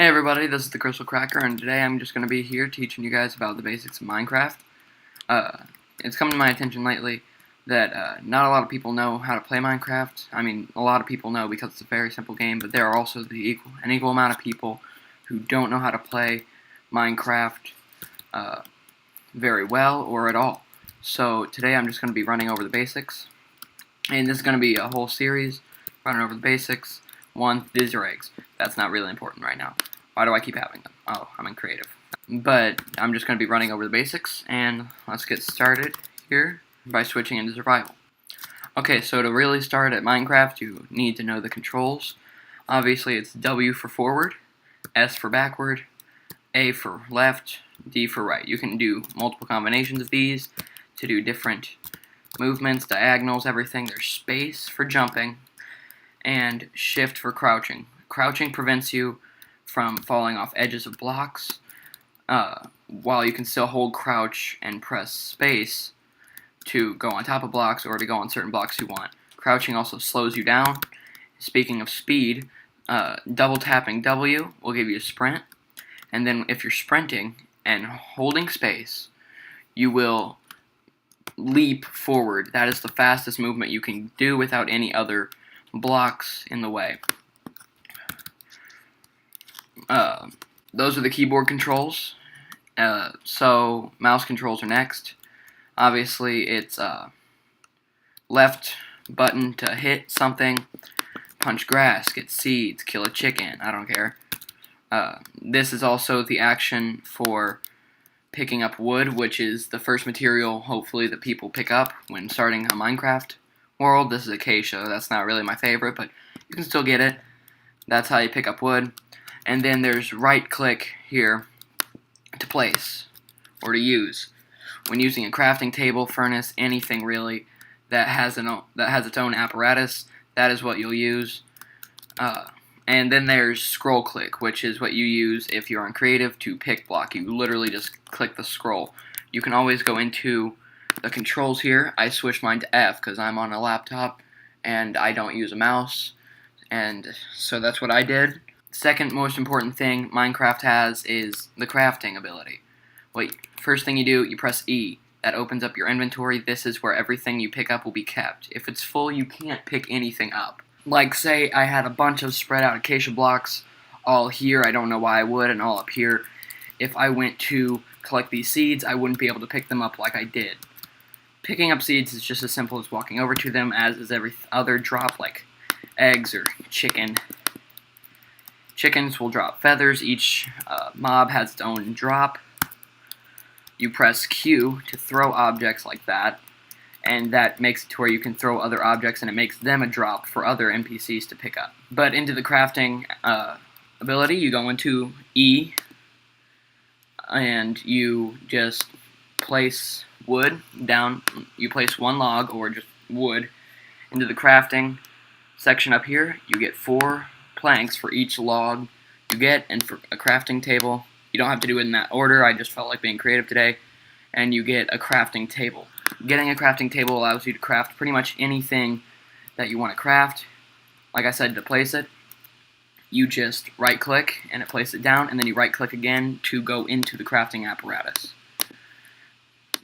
Hey everybody, this is the Crystal Cracker, and today I'm just going to be here teaching you guys about the basics of Minecraft. It's come to my attention lately that not a lot of people know how to play Minecraft. I mean, a lot of people know because it's a very simple game, but there are also an equal amount of people who don't know how to play Minecraft very well or at all. So today I'm just going to be running over the basics, and this is going to be a whole series running over the basics. 1, these are eggs. That's not really important right now. Why do I keep having them? Oh, I'm in creative. But I'm just going to be running over the basics, and let's get started here by switching into survival. Okay, so to really start at Minecraft, you need to know the controls. Obviously, it's W for forward, S for backward, A for left, D for right. You can do multiple combinations of these to do different movements, diagonals, everything. There's space for jumping, and shift for crouching. Crouching prevents you from falling off edges of blocks, while you can still hold crouch and press space to go on top of blocks or to go on certain blocks you want. Crouching also slows you down. Speaking of speed, double tapping W will give you a sprint, and then if you're sprinting and holding space, you will leap forward. That is the fastest movement you can do without any other blocks in the way. Those are the keyboard controls. So mouse controls are next. Obviously, it's left button to hit something, punch grass, get seeds, kill a chicken. I don't care. This is also the action for picking up wood, which is the first material, hopefully, that people pick up when starting a Minecraft world. This is acacia. That's not really my favorite, but you can still get it. That's how you pick up wood. And then there's right click here to place or to use. When using a crafting table, furnace, anything really that has its own apparatus, that is what you'll use. And then there's scroll click, which is what you use if you're on creative to pick block. You literally just click the scroll. You can always go into the controls here. I switched mine to F because I'm on a laptop and I don't use a mouse, and so that's what I did. Second most important thing Minecraft has is the crafting ability. First thing you do, you press E. That opens up your inventory. This is where everything you pick up will be kept. If it's full, you can't pick anything up. Like, say I had a bunch of spread out acacia blocks all here. I don't know why I would, and all up here. If I went to collect these seeds, I wouldn't be able to pick them up like I did. Picking up seeds is just as simple as walking over to them, as is every other drop, like eggs or chicken. Chickens will drop feathers. Each mob has its own drop. You press Q to throw objects like that, and that makes it to where you can throw other objects, and it makes them a drop for other NPCs to pick up. But into the crafting ability, you go into E, and you just place wood down. You place one log, or just wood, into the crafting section up here. You get 4 planks for each log you get, and for a crafting table. You don't have to do it in that order, I just felt like being creative today. And you get a crafting table. Getting a crafting table allows you to craft pretty much anything that you want to craft. Like I said, to place it, you just right click and it places it down, and then you right click again to go into the crafting apparatus.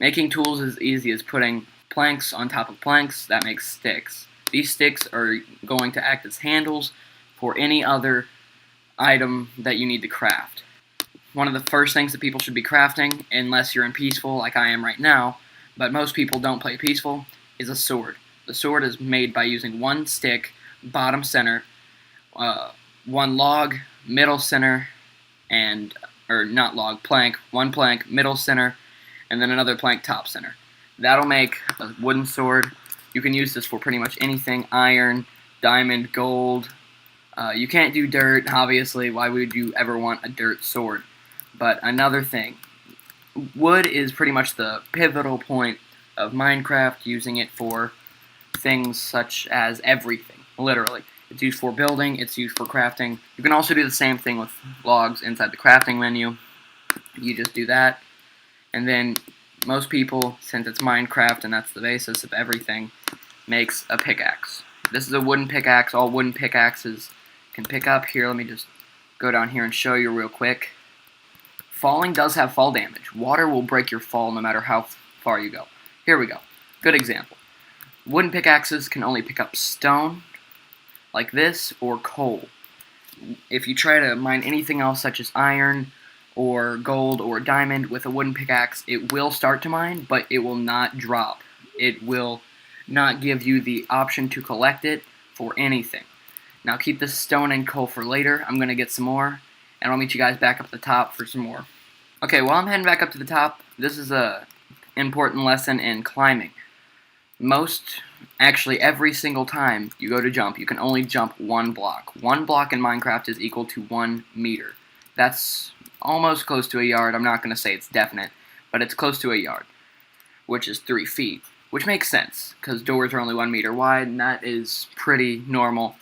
Making tools is easy as putting planks on top of planks. That makes sticks. These sticks are going to act as handles for any other item that you need to craft. One of the first things that people should be crafting, unless you're in peaceful like I am right now, but most people don't play peaceful, is a sword. The sword is made by using 1 stick, bottom center, 1 log, middle center, plank, 1 plank, middle center, and then another plank, top center. That'll make a wooden sword. You can use this for pretty much anything: iron, diamond, gold. You can't do dirt, obviously. Why would you ever want a dirt sword? But another thing, wood is pretty much the pivotal point of Minecraft, using it for things such as everything, literally. It's used for building, it's used for crafting. You can also do the same thing with logs inside the crafting menu. You just do that, and then most people, since it's Minecraft and that's the basis of everything, makes a pickaxe. This is a wooden pickaxe. All wooden pickaxes can pick up. Here, let me just go down here and show you real quick. Falling does have fall damage. Water will break your fall no matter how far you go. Here we go. Good example. Wooden pickaxes can only pick up stone, like this, or coal. If you try to mine anything else such as iron or gold or diamond with a wooden pickaxe, it will start to mine, but it will not drop. It will not give you the option to collect it for anything. Now keep this stone and coal for later. I'm going to get some more, and I'll meet you guys back up at the top for some more. Okay, while I'm heading back up to the top, this is a important lesson in climbing. Actually every single time you go to jump, you can only jump one block. One block in Minecraft is equal to 1 meter. That's almost close to a yard. I'm not going to say it's definite, but it's close to a yard, which is 3 feet, which makes sense, because doors are only 1 meter wide, and that is pretty normal.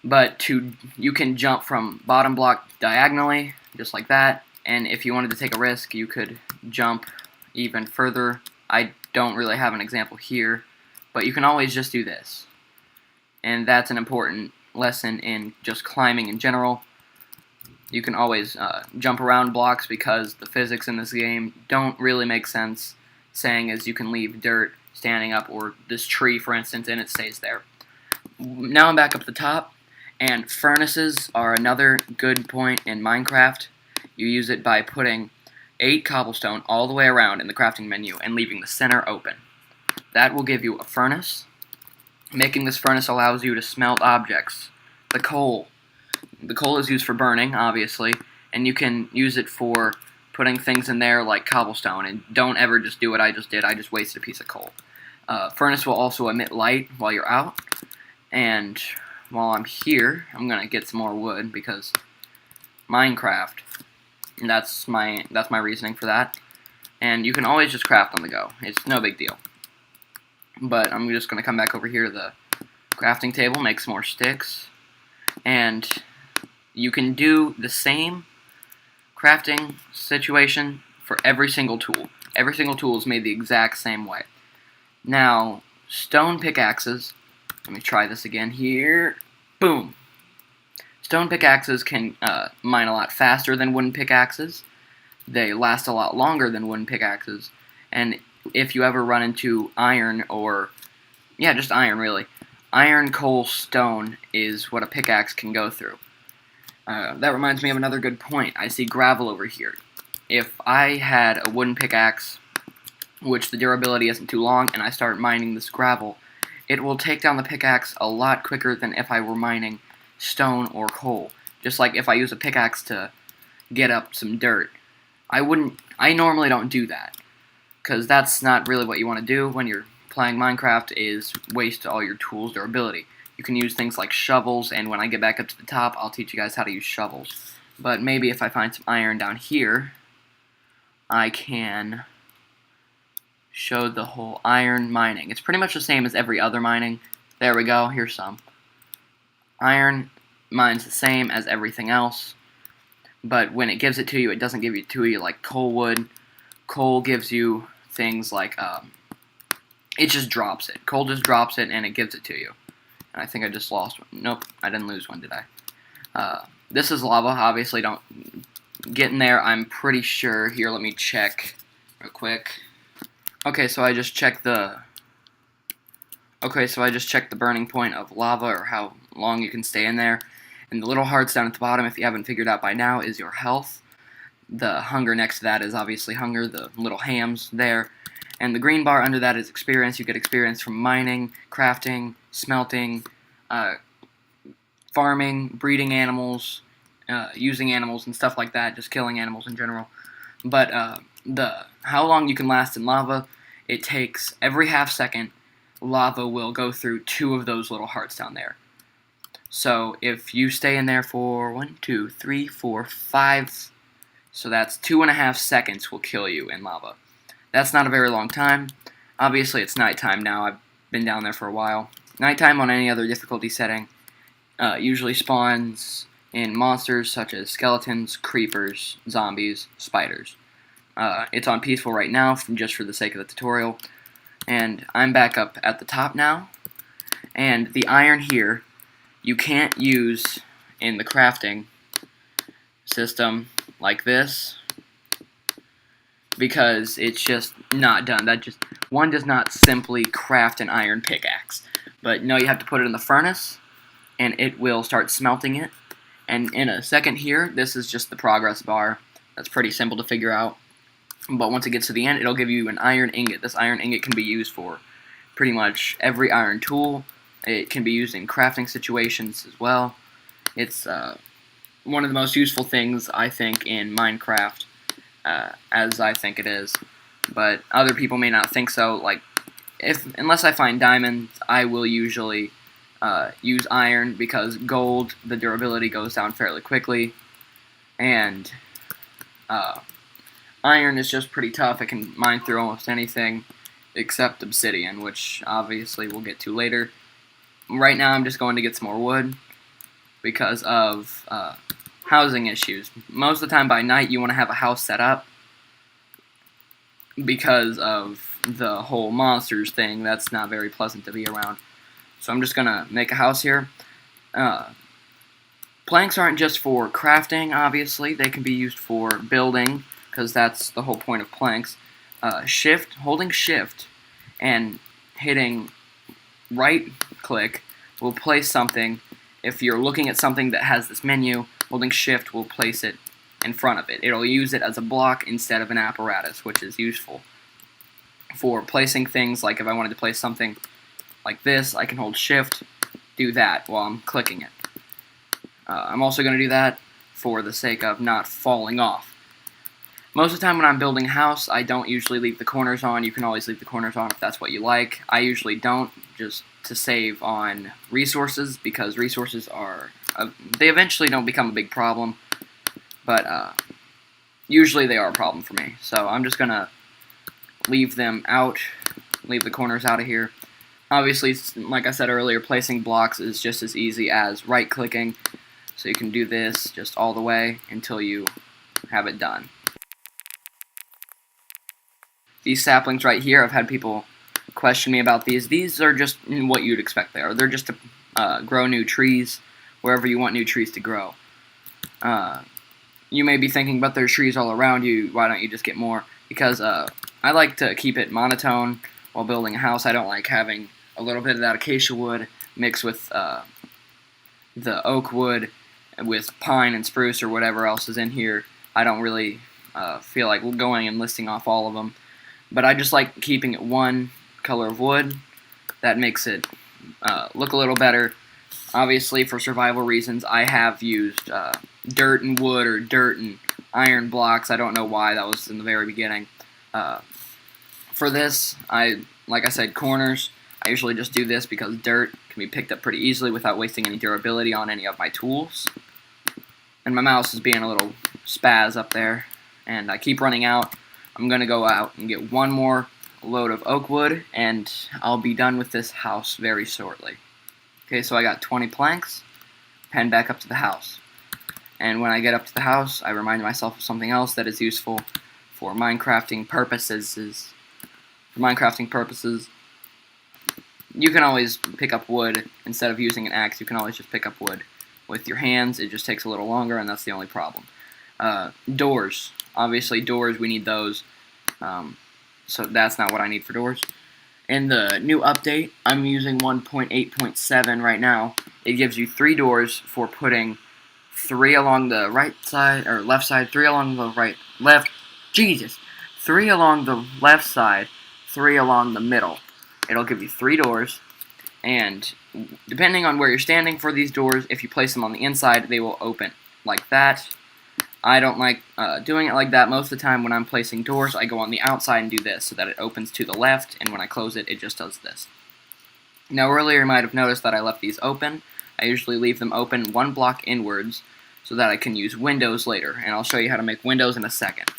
But you can jump from bottom block diagonally, just like that, and if you wanted to take a risk, you could jump even further. I don't really have an example here, but you can always just do this. And that's an important lesson in just climbing in general. You can always jump around blocks because the physics in this game don't really make sense, saying as you can leave dirt standing up, or this tree for instance, and it stays there. Now I'm back up at the top, and furnaces are another good point in Minecraft. You use it by putting 8 cobblestone all the way around in the crafting menu and leaving the center open. That will give you a furnace. Making this furnace allows you to smelt objects. The coal. The coal is used for burning, obviously, and you can use it for putting things in there like cobblestone, and don't ever just do what I just did. I just wasted a piece of coal. Furnace will also emit light while you're out, and while I'm here, I'm going to get some more wood because Minecraft. And that's my reasoning for that. And you can always just craft on the go. It's no big deal. But I'm just going to come back over here to the crafting table, make some more sticks. And you can do the same crafting situation for every single tool. Every single tool is made the exact same way. Now, stone pickaxes, let me try this again here. Boom. Stone pickaxes can mine a lot faster than wooden pickaxes. They last a lot longer than wooden pickaxes. And if you ever run into iron, or yeah, just iron really, iron, coal, stone is what a pickaxe can go through. That reminds me of another good point. I see gravel over here. If I had a wooden pickaxe, which the durability isn't too long, and I start mining this gravel, it will take down the pickaxe a lot quicker than if I were mining stone or coal. Just like if I use a pickaxe to get up some dirt. I normally don't do that, because that's not really what you want to do when you're playing Minecraft, is waste all your tools' durability. You can use things like shovels, and when I get back up to the top, I'll teach you guys how to use shovels. But maybe if I find some iron down here, I can show the whole iron mining. It's pretty much the same as every other mining. There we go, here's some. Iron mines the same as everything else, but when it gives it to you, it doesn't give it to you like coal would. Coal gives you things like, it just drops it. Coal just drops it and it gives it to you. And I think I just lost one. Nope, I didn't lose one, did I? This is lava, obviously don't get in there, I'm pretty sure. Here, let me check real quick. Okay, so I just checked the burning point of lava, or how long you can stay in there. And the little hearts down at the bottom, if you haven't figured out by now, is your health. The hunger next to that is obviously hunger, the little hams there. And the green bar under that is experience. You get experience from mining, crafting, smelting, farming, breeding animals, using animals and stuff like that, just killing animals in general. But how long you can last in lava, it takes every half second, lava will go through 2 of those little hearts down there. So if you stay in there for 1, 2, 3, 4, 5, so that's 2.5 seconds will kill you in lava. That's not a very long time. Obviously it's nighttime now, I've been down there for a while. Nighttime on any other difficulty setting usually spawns in monsters such as skeletons, creepers, zombies, spiders. It's on peaceful right now, just for the sake of the tutorial. And I'm back up at the top now. And the iron here, you can't use in the crafting system like this, because it's just not done. One does not simply craft an iron pickaxe. But no, you have to put it in the furnace, and it will start smelting it. And in a second here, this is just the progress bar. That's pretty simple to figure out. But once it gets to the end, it'll give you an iron ingot. This iron ingot can be used for pretty much every iron tool. It can be used in crafting situations as well. It's one of the most useful things, I think, in Minecraft, as I think it is. But other people may not think so. Like, unless I find diamonds, I will usually use iron, because gold, the durability goes down fairly quickly, and iron is just pretty tough. It can mine through almost anything except obsidian, which obviously we'll get to later. Right now I'm just going to get some more wood because of housing issues. Most of the time by night you want to have a house set up because of the whole monsters thing. That's not very pleasant to be around. So I'm just going to make a house here. Planks aren't just for crafting, obviously. They can be used for building, because that's the whole point of planks. Holding shift and hitting right click will place something. If you're looking at something that has this menu, holding shift will place it in front of it. It'll use it as a block instead of an apparatus, which is useful for placing things. Like if I wanted to place something like this, I can hold shift, do that while I'm clicking it. I'm also going to do that for the sake of not falling off. Most of the time when I'm building a house, I don't usually leave the corners on. You can always leave the corners on if that's what you like. I usually don't, just to save on resources, because resources are, they eventually don't become a big problem, but usually they are a problem for me. So I'm just going to leave them out, leave the corners out of here. Obviously, like I said earlier, placing blocks is just as easy as right-clicking, so you can do this just all the way until you have it done. These saplings right here, I've had people question me about these. These are just what you'd expect they are. They're just to grow new trees wherever you want new trees to grow. You may be thinking, but there's trees all around you, why don't you just get more? Because I like to keep it monotone while building a house. I don't like having a little bit of that acacia wood mixed with the oak wood with pine and spruce or whatever else is in here. I don't really feel like going and listing off all of them. But I just like keeping it one color of wood. That makes it look a little better. Obviously, for survival reasons, I have used dirt and wood or dirt and iron blocks. I don't know why. That was in the very beginning. For this, like I said, corners. I usually just do this because dirt can be picked up pretty easily without wasting any durability on any of my tools. And my mouse is being a little spaz up there, and I keep running out. I'm going to go out and get one more load of oak wood, and I'll be done with this house very shortly. Okay, so I got 20 planks, head back up to the house. And when I get up to the house, I remind myself of something else that is useful for Minecrafting purposes. You can always pick up wood instead of using an axe. You can always just pick up wood with your hands. It just takes a little longer, and that's the only problem. Doors. Obviously, doors, we need those. So that's not what I need for doors. In the new update, I'm using 1.8.7 right now. It gives you 3 doors for putting 3 along the right side, or left side, 3 along the left, 3 along the left side, 3 along the middle. It'll give you 3 doors, and depending on where you're standing for these doors, if you place them on the inside, they will open like that. I don't like doing it like that. Most of the time when I'm placing doors, I go on the outside and do this so that it opens to the left, and when I close it, it just does this. Now earlier you might have noticed that I left these open. I usually leave them open 1 block inwards so that I can use windows later, and I'll show you how to make windows in a second.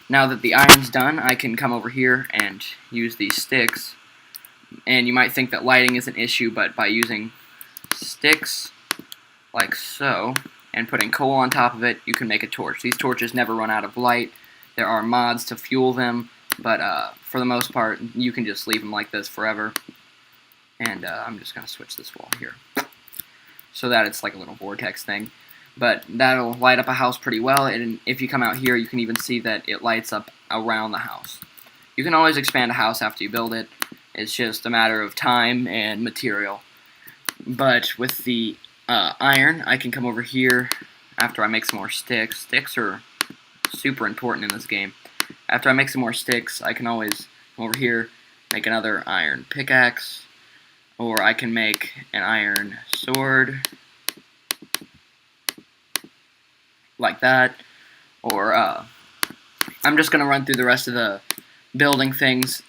Now that the iron's done, I can come over here and use these sticks. And you might think that lighting is an issue, but by using sticks like so, and putting coal on top of it, you can make a torch. These torches never run out of light. There are mods to fuel them, but for the most part, you can just leave them like this forever. And I'm just going to switch this wall here so that it's like a little vortex thing. but that'll light up a house pretty well, and if you come out here, you can even see that it lights up around the house. You can always expand a house after you build it. It's just a matter of time and material. But with the iron, I can come over here after I make some more sticks. Sticks are super important in this game. After I make some more sticks, I can always come over here, make another iron pickaxe, or I can make an iron sword, like that, or I'm just going to run through the rest of the building things.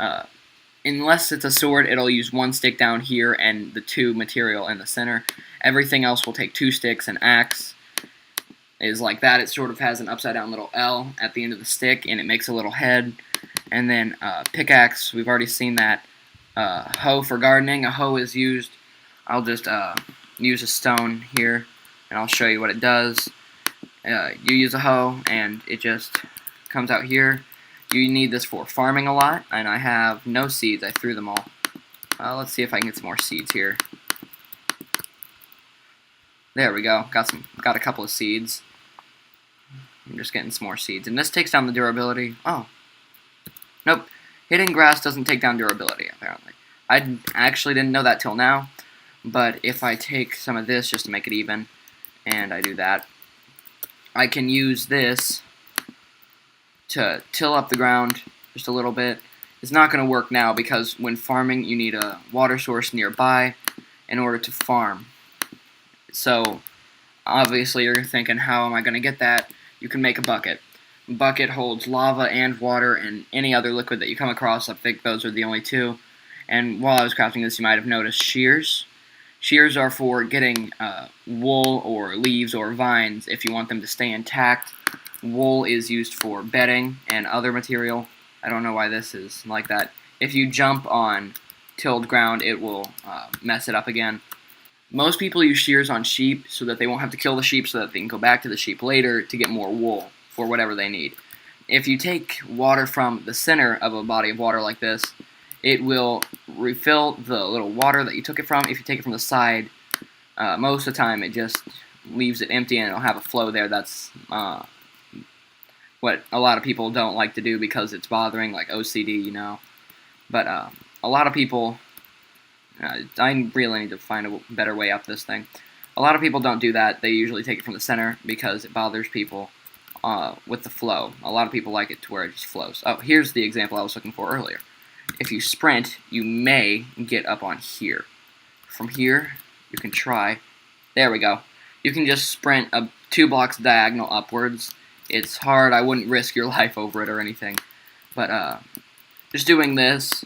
Unless it's a sword, it'll use 1 stick down here and the 2 material in the center. Everything else will take 2 sticks. An axe is like that. It sort of has an upside down little L at the end of the stick, and it makes a little head. And then pickaxe, we've already seen that. Hoe for gardening. A hoe is used. I'll just use a stone here, and I'll show you what it does. You use a hoe, and it just comes out here. You need this for farming a lot, and I have no seeds. I threw them all. Let's see if I can get some more seeds here. There we go. Got a couple of seeds. I'm just getting some more seeds, and this takes down the durability. Oh, nope. Hitting grass doesn't take down durability, apparently. I actually didn't know that till now, but if I take some of this just to make it even, and I do that, I can use this to till up the ground just a little bit. It's not going to work now because when farming you need a water source nearby in order to farm. So obviously you're thinking, how am I going to get that? You can make a bucket. A bucket holds lava and water and any other liquid that you come across. I think those are the only 2. And while I was crafting this, you might have noticed shears. Shears are for getting wool or leaves or vines if you want them to stay intact. Wool is used for bedding and other material. I don't know why this is like that. If you jump on tilled ground, it will mess it up again. Most people use shears on sheep so that they won't have to kill the sheep so that they can go back to the sheep later to get more wool for whatever they need. If you take water from the center of a body of water like this, it will refill the little water that you took it from. If you take it from the side, most of the time it just leaves it empty and it'll have a flow there. That's what a lot of people don't like to do because it's bothering, like OCD, you know. But a lot of people, I really need to find a better way up this thing. A lot of people don't do that. They usually take it from the center because it bothers people with the flow. A lot of people like it to where it just flows. Oh, here's the example I was looking for earlier. If you sprint, you may get up on here. From here, you can try. There we go. You can just sprint 2 blocks diagonal upwards. It's hard. I wouldn't risk your life over it or anything. But just doing this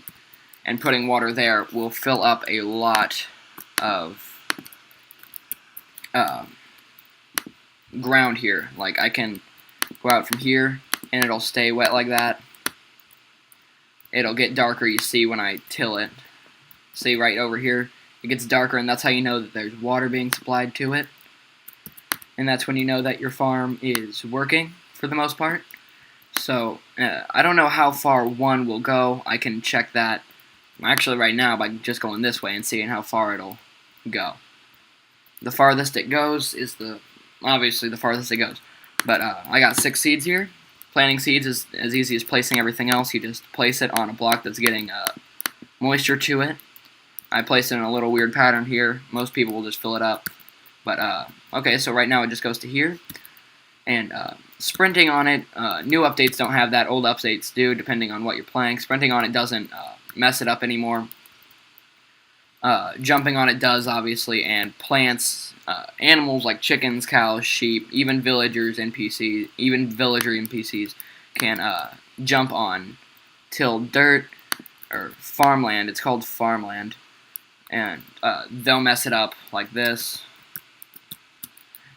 and putting water there will fill up a lot of ground here. Like, I can go out from here, and it'll stay wet like that. It'll get darker, you see, when I till it. See, right over here, it gets darker, and that's how you know that there's water being supplied to it. And that's when you know that your farm is working, for the most part. So, I don't know how far 1 will go. I can check that, actually right now, by just going this way and seeing how far it'll go. The farthest it goes is obviously the farthest it goes. But I got 6 seeds here. Planting seeds is as easy as placing everything else. You just place it on a block that's getting moisture to it. I place it in a little weird pattern here. Most people will just fill it up. But, okay, so right now it just goes to here. And sprinting on it, new updates don't have that. Old updates do, depending on what you're playing. Sprinting on it doesn't mess it up anymore. Jumping on it does, obviously, and plants, animals like chickens, cows, sheep, even villager NPCs can jump on tilled dirt or farmland. It's called farmland, and they'll mess it up like this.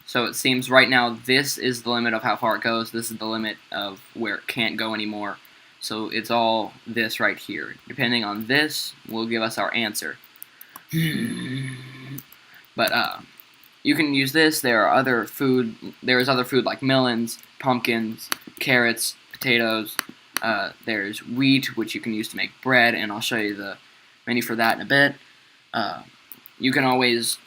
So it seems right now this is the limit of how far it goes. This is the limit of where it can't go anymore. So it's all this right here. Depending on this will give us our answer. But you can use this. There is other food like melons, pumpkins, carrots, potatoes. There's wheat, which you can use to make bread, and I'll show you the menu for that in a bit. You can always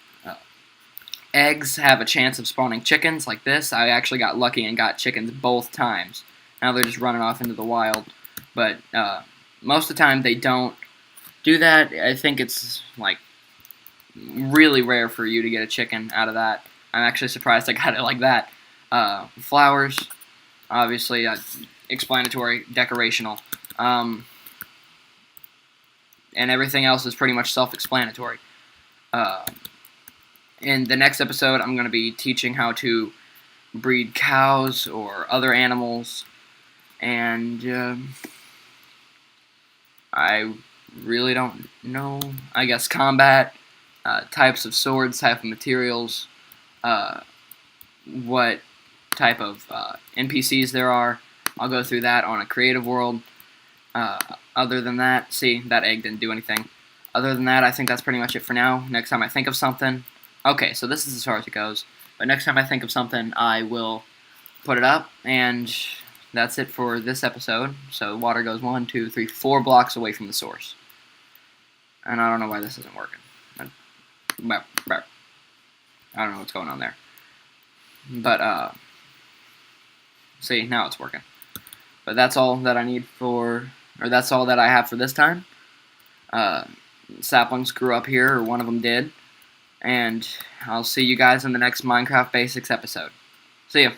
eggs have a chance of spawning chickens like this. I actually got lucky and got chickens both times. Now they're just running off into the wild. But most of the time they don't do that. I think it's like really rare for you to get a chicken out of that. I'm actually surprised I got it like that. Flowers, obviously, explanatory, decorational. And everything else is pretty much self-explanatory. In the next episode, I'm going to be teaching how to breed cows or other animals, and I really don't know. I guess combat, types of swords, type of materials, what type of NPCs there are. I'll go through that on a creative world. Other than that, see, that egg didn't do anything. Other than that, I think that's pretty much it for now. Next time I think of something... Okay, so this is as far as it goes. But next time I think of something, I will put it up, and that's it for this episode. So water goes 1, 2, 3, 4 blocks away from the source. And I don't know why this isn't working. I don't know what's going on there. But, see, now it's working. But that's all that I need for... Or that's all that I have for this time. Saplings grew up here, or one of them did. And I'll see you guys in the next Minecraft Basics episode. See ya.